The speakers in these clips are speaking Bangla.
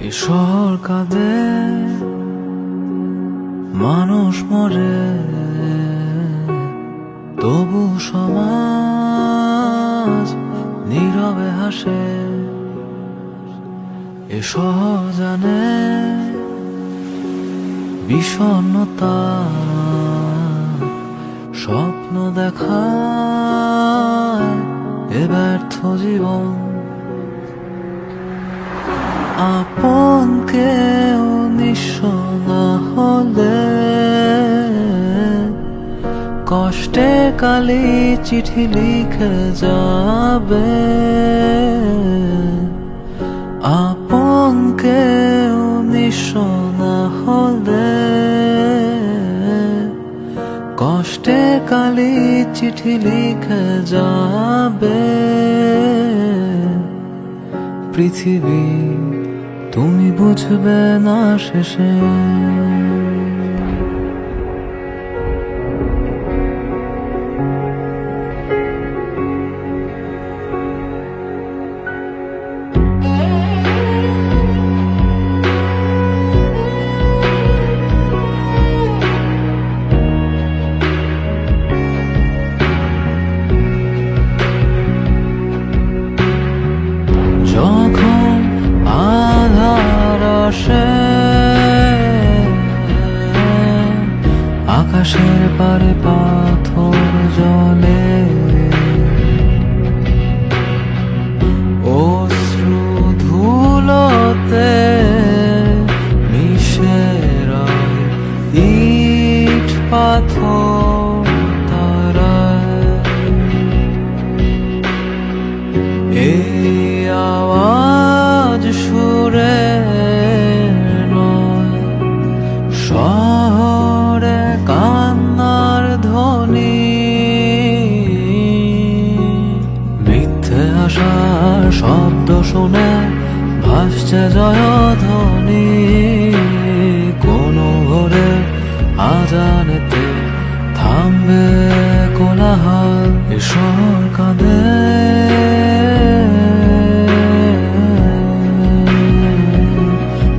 এ শহর কাঁদে, মানুষ মরে, তবু সমাজ নীরবে হাসে। এ শহর জানে বিষণ্ণতা, স্বপ্ন দেখায় এ ব্যর্থ জীবন। আপন কেউ নিঃস্ব না হলে কষ্টে কালি চিঠি লিখে যাবে। আপন কেউ নিঃস্ব না হলে কষ্টে কালি চিঠি লিখে যাবে। পৃথিবী তুমি বুঝবে না শেষে। যখন আধার আসে আকাশের পারে পাথর জলে, অশ্রু ধুলোতে মিশে রয় ইট পাথর তারায়। এই আওয়াজ সুরে নয়, শহরে কান্নার ধ্বনি। মিথ্যে আশার শব্দ শুনে ভাসছে জয়ধ্বনি। কোনো ভোরে আজানেতে থামবে কোলাহল। এ শহর কাঁদে,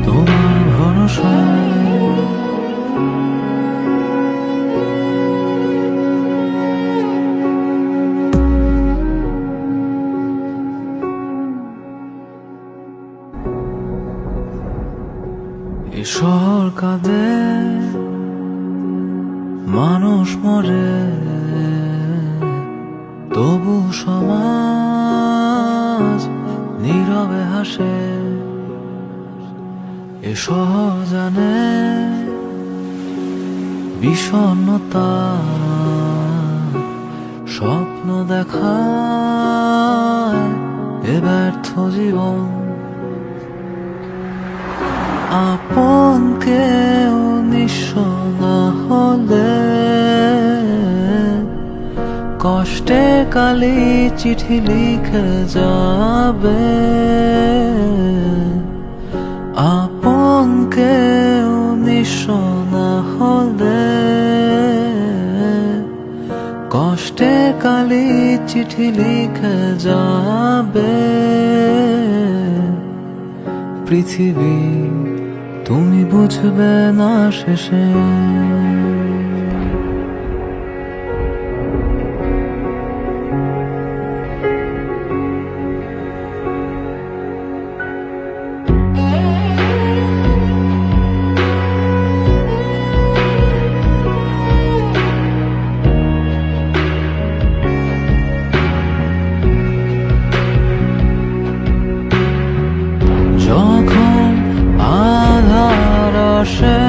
তোমার ভরসায়। এ শহর কাঁদে, মানুষ মরে, তবু সমাজ নীরবে হাসে। এ শহর জানে বিষণ্ণতা, স্বপ্ন দেখায় এ ব্যর্থ জীবন। আপন কেউ নিঃস্ব না হলে কষ্টে কালি চিঠি লিখে যাবে। আপন কেউ নিঃস্ব না হলে কষ্টে কালি চিঠি লিখে যাবে। পৃথিবী তুমি বুঝবে না শেষে। যখন আধার আসে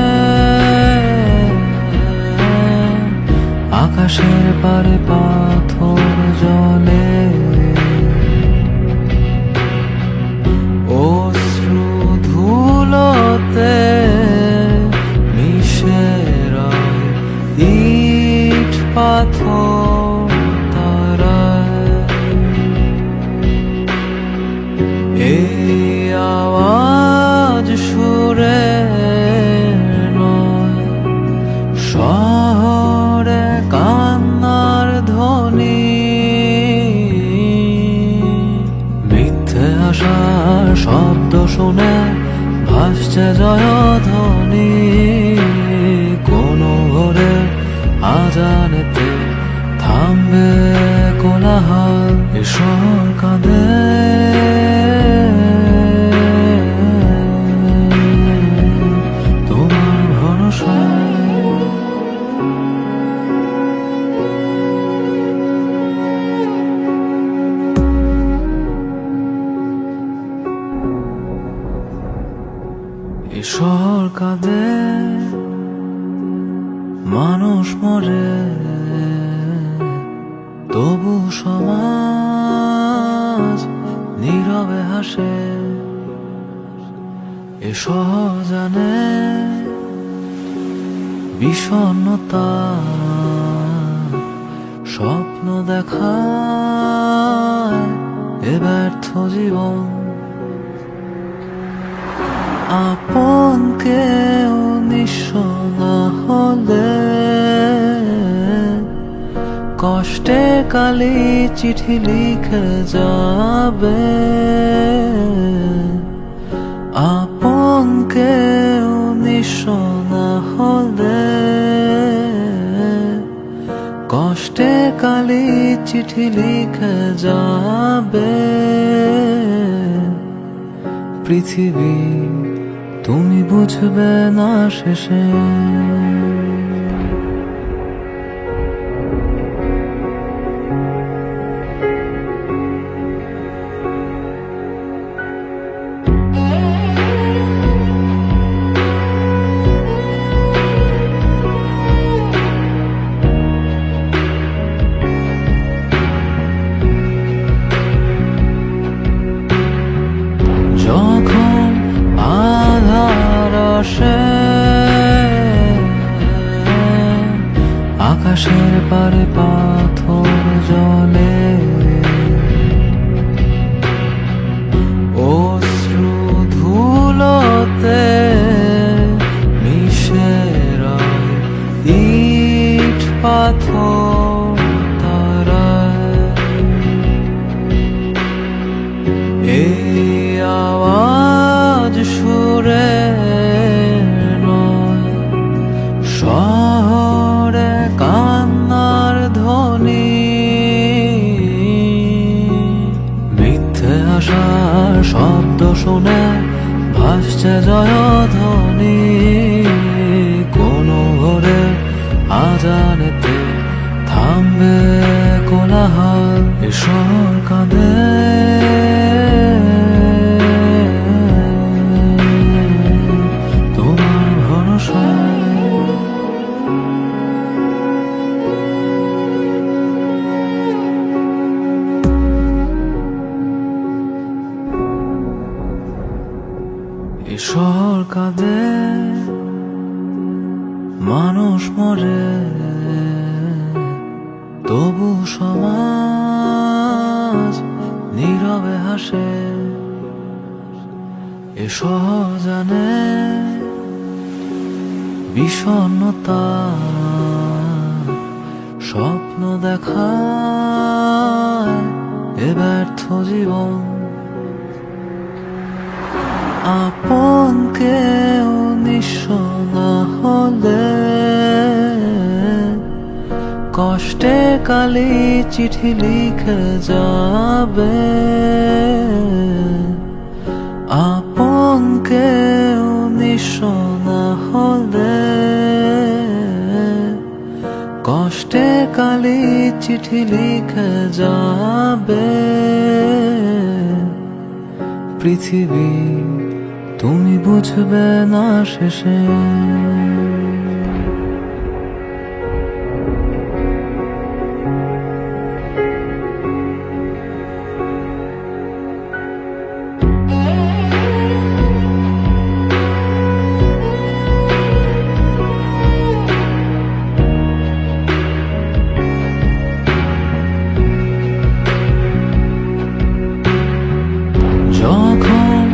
আকাশের পারে পাথর জলে, অশ্রু ধুলোতে মিশে রয় ইট পাথর তারায়। এই আওয়াজ সুরে নয়, শহরে কান্নার ধ্বনি। মিথ্যে আশার শব্দ শুনে ভাসছে জয়ধ্বনি, কোনো ভোরে আজানেতে থামবে কোলাহল। ঈশ্বর কাঁদে তোমার ভরসায়। ঈশ্বর কাঁদে, মানুষ মরে, তবু সমাজ নীরবে হাসে। এ শহর জানে বিষণ্ণতা, স্বপ্ন দেখায় এ ব্যর্থ জীবন। আপন কেউ নিঃস্ব না হলে কষ্টে কালি চিঠি লিখে যাবে। আপন কেউ নিঃস্ব না হলে কষ্টে কালি চিঠি লিখে যাবে। পৃথিবী তুমি বুঝবে না শেষে। যখন আধার আসে আকাশের পারে পাথর জলে, অশ্রু ধুলোতে মিশে রয় ইট পাথর তারায়। এই আওয়াজ সুরে নয়, শহরে কান্নার ধ্বনি। মিথ্যে আশার শব্দ শুনে ভাসছে জয়ধ্বনি, কোনো ভোরে আজানেতে থামবে কোলাহল। ঈশ্বর কাঁদে তোমার ভরসায়। ঈশ্বর কাঁদে, মানুষ মরে, তবু সমাজ নীরবে হাসে। এ শহর জানে বিষণ্ণতা, স্বপ্ন দেখায় এ ব্যর্থ জীবন। আপন কেউ নিঃস্ব না হলে কষ্টে কালি চিঠি লিখে যাবে। আপন কেউ নিঃস্ব না হলে কষ্টে কালি চিঠি লিখে যাবে। পৃথিবী তুমি বুঝবে না শেষে। যখন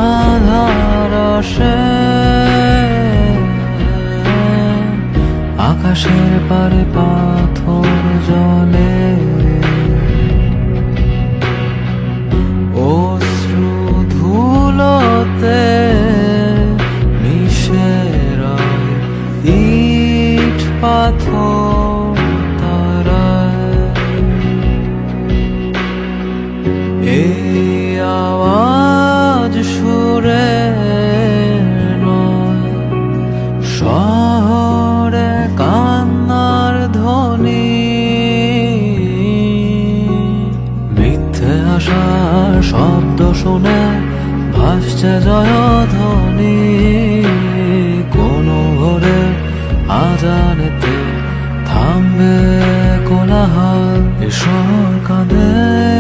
আধার আসে আকাশের পারে পাথর জলে, অশ্রু ধুলোতে শব্দ শুনে ভাসছে জয়ধ্বনি, কোনো ভোরে আজানেতে থামবে কোলাহল। এ শহর কাঁদে